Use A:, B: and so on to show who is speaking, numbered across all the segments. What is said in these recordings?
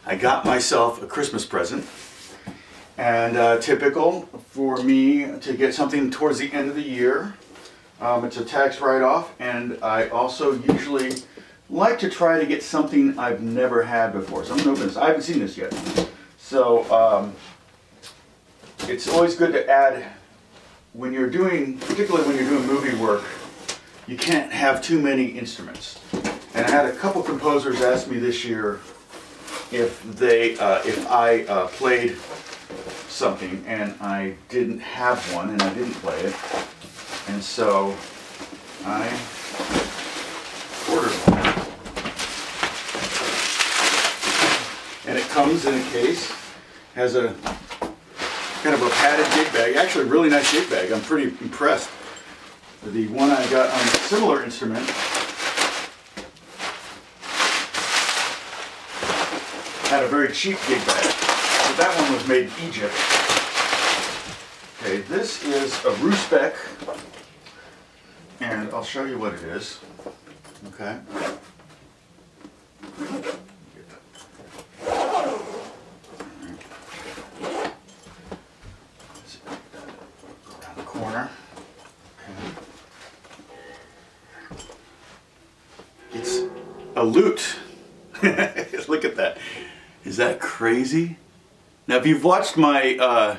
A: I got myself a Christmas present. And typical for me to get something towards the end of the year. It's a tax write-off, and I also usually like to try to get something I've never had before. So I'm going to open this. I haven't seen this yet. So it's always good to add, when you're doing, particularly when you're doing movie work, you can't have too many instruments. And I had a couple composers ask me this year if I played something, and I didn't have one, and I didn't play it, and so I ordered one. And it comes in a case, has a kind of a padded gig bag, actually a really nice gig bag. I'm pretty impressed. The one I got on a similar instrument had a very cheap gig bag. But that one was made in Egypt. Okay, this is a Ruspec, and I'll show you what it is. Okay. Around the corner. Okay. It's a lute. Look at that. Is that crazy? Now, if you've watched my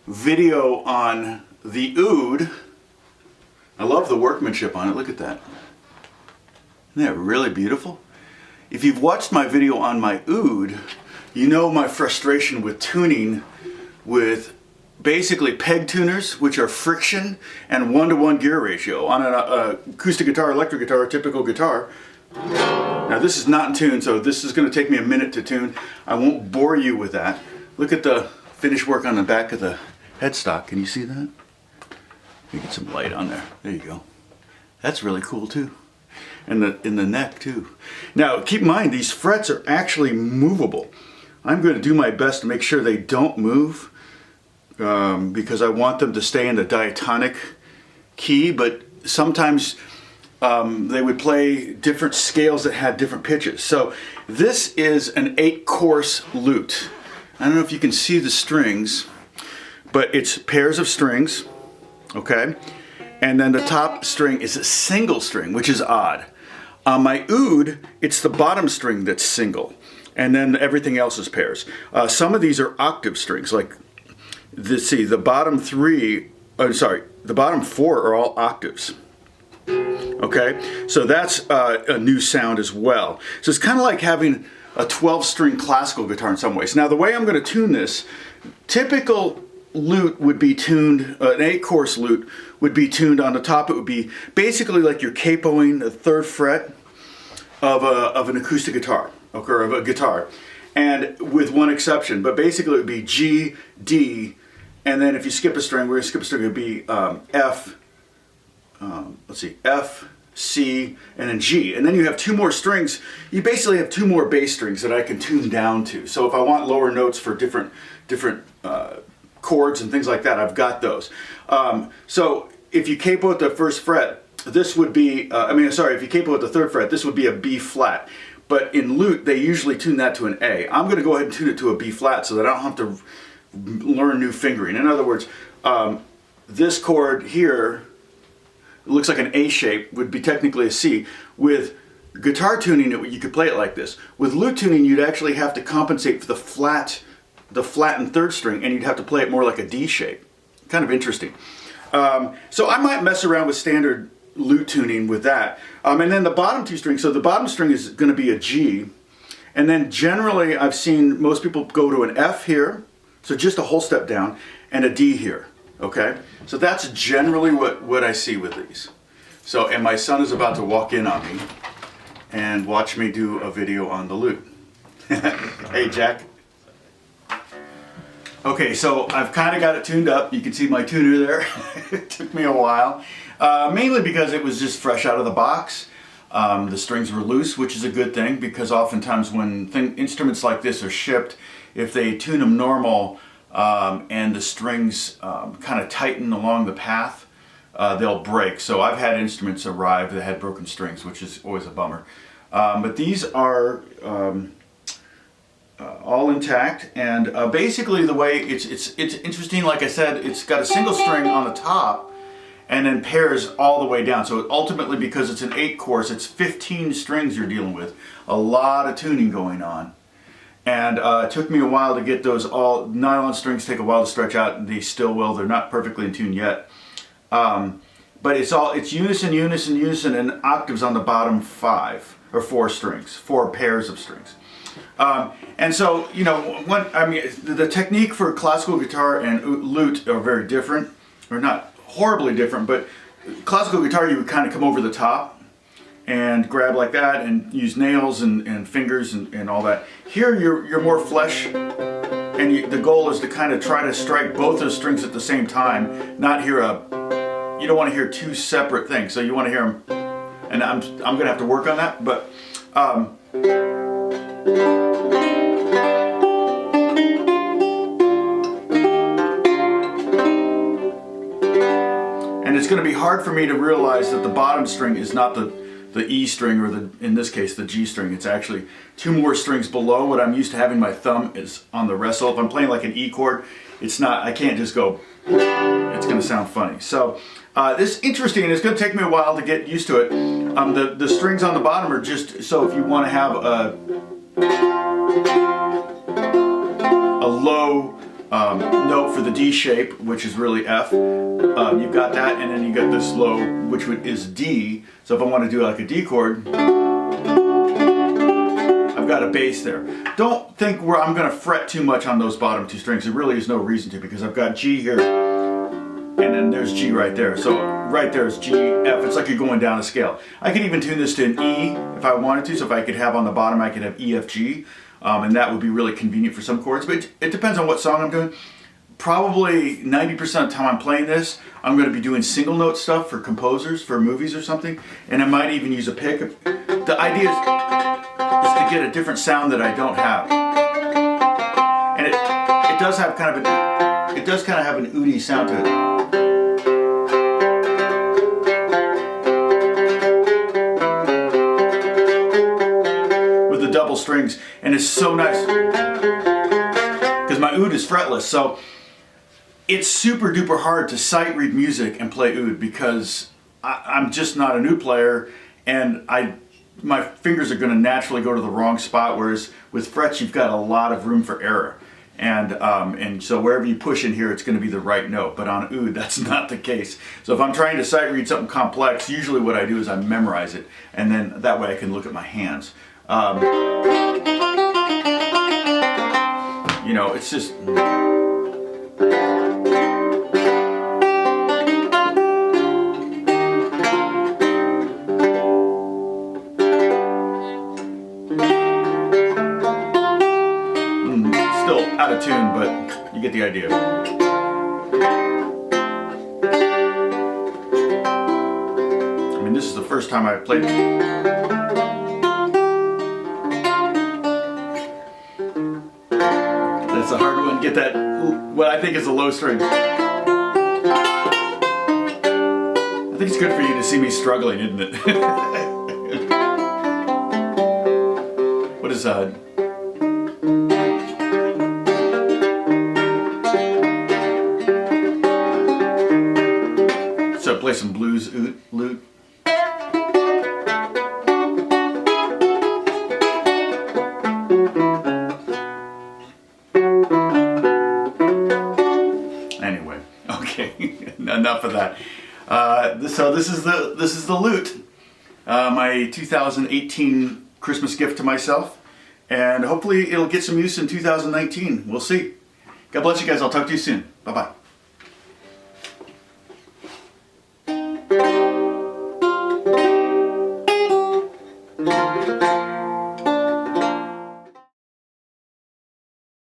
A: video on the oud, I love the workmanship on it. Look at that. Isn't that really beautiful? If you've watched my video on my oud, you know my frustration with tuning with basically peg tuners, which are friction and 1-to-1 gear ratio on an acoustic guitar, electric guitar, typical guitar. Now this is not in tune, so this is going to take me a minute to tune. I won't bore you with that. Look at the finish work on the back of the headstock. Can you see that? Let me get some light on there. There you go. That's really cool too. And in the neck too. Now keep in mind, these frets are actually movable. I'm going to do my best to make sure they don't move because I want them to stay in the diatonic key, but sometimes they would play different scales that had different pitches. So this is an 8-course lute. I don't know if you can see the strings, but it's pairs of strings, okay? And then the top string is a single string, which is odd. On my oud, it's the bottom string that's single, and then everything else is pairs. Some of these are octave strings, like this. See, the bottom the bottom 4 are all octaves. Okay, so that's a new sound as well. So it's kind of like having a 12-string classical guitar in some ways. Now the way I'm going to tune this, typical lute would be tuned, an 8-course lute would be tuned on the top. It would be basically like you're capoing the 3rd fret of an acoustic guitar, okay, or of a guitar, and with one exception. But basically it would be G, D, and then if you skip a string, we're going to skip a string, it would be F, let's see, F, C, and then G. And then you have 2 more strings. You basically have 2 more bass strings that I can tune down to. So if I want lower notes for different chords and things like that, I've got those. So if you capo at the 1st fret, this would be, if you capo at the 3rd fret, this would be a B flat. But in lute, they usually tune that to an A. I'm going to go ahead and tune it to a B flat so that I don't have to learn new fingering. In other words, this chord here, it looks like an A shape, would be technically a C. With guitar tuning, you could play it like this. With lute tuning, you'd actually have to compensate for the flattened 3rd string, and you'd have to play it more like a D shape. Kind of interesting. So I might mess around with standard lute tuning with that. And then the bottom 2 strings, so the bottom string is going to be a G, and then generally I've seen most people go to an F here, so just a whole step down, and a D here. Okay, so that's generally what I see with these. So, and my son is about to walk in on me and watch me do a video on the lute. Hey, Jack. Okay, so I've kind of got it tuned up. You can see my tuner there. It took me a while, mainly because it was just fresh out of the box. The strings were loose, which is a good thing, because oftentimes when instruments like this are shipped, if they tune them normal, and the strings kind of tighten along the path, they'll break. So I've had instruments arrive that had broken strings, which is always a bummer. But these are all intact, and basically the way it's interesting. Like I said, it's got a single string on the top and then pairs all the way down. So ultimately, because it's an 8 course, it's 15 strings you're dealing with. A lot of tuning going on. And it took me a while to get those all. Nylon strings take a while to stretch out, and they still will. They're not perfectly in tune yet. But it's unison, and octaves on the bottom 5 or 4 strings, 4 pairs of strings. And so, you know, the technique for classical guitar and lute are very different, or not horribly different, but classical guitar you would kind of come over the top and grab like that and use nails and fingers and all that. Here you're more flesh, and the goal is to kind of try to strike both those strings at the same time, not hear you don't want to hear 2 separate things, so you want to hear them, and I'm gonna have to work on that, but and it's going to be hard for me to realize that the bottom string is not the E string, or in this case the G string. It's actually 2 more strings below what I'm used to having. My thumb is on the rest. So if I'm playing like an E chord, it's not, I can't just go, it's going to sound funny. So this is interesting, and it's going to take me a while to get used to it. The strings on the bottom are just, so if you want to have a low note for the D shape, which is really F, you've got that, and then you got this low, which is D. So if I want to do like a D chord, I've got a bass there. Don't think I'm going to fret too much on those bottom 2 strings. There really is no reason to, because I've got G here, and then there's G right there. So right there is G, F. It's like you're going down a scale. I could even tune this to an E if I wanted to. So if I could have on the bottom, I could have E, F, G. And that would be really convenient for some chords, but it depends on what song I'm doing. Probably 90% of the time I'm playing this, I'm going to be doing single note stuff for composers, for movies or something, and I might even use a pick. The idea is to get a different sound that I don't have, and it does have kind of have an oody sound to it. Double strings, and it's so nice because my oud is fretless, so it's super duper hard to sight read music and play oud, because I'm just not an oud player, and my fingers are going to naturally go to the wrong spot, whereas with frets you've got a lot of room for error, and so wherever you push in here it's going to be the right note, but on oud that's not the case. So if I'm trying to sight read something complex, usually what I do is I memorize it, and then that way I can look at my hands. You know, it's just still out of tune, but you get the idea. I mean, this is the first time I played it. It's a hard one. Get that, what I think is a low string. I think it's good for you to see me struggling, isn't it? What is that? So play some blues lute. Anyway, okay, enough of that. So this is the lute, my 2018 Christmas gift to myself, and hopefully it'll get some use in 2019. We'll see. God bless you guys. I'll talk to you soon. Bye bye.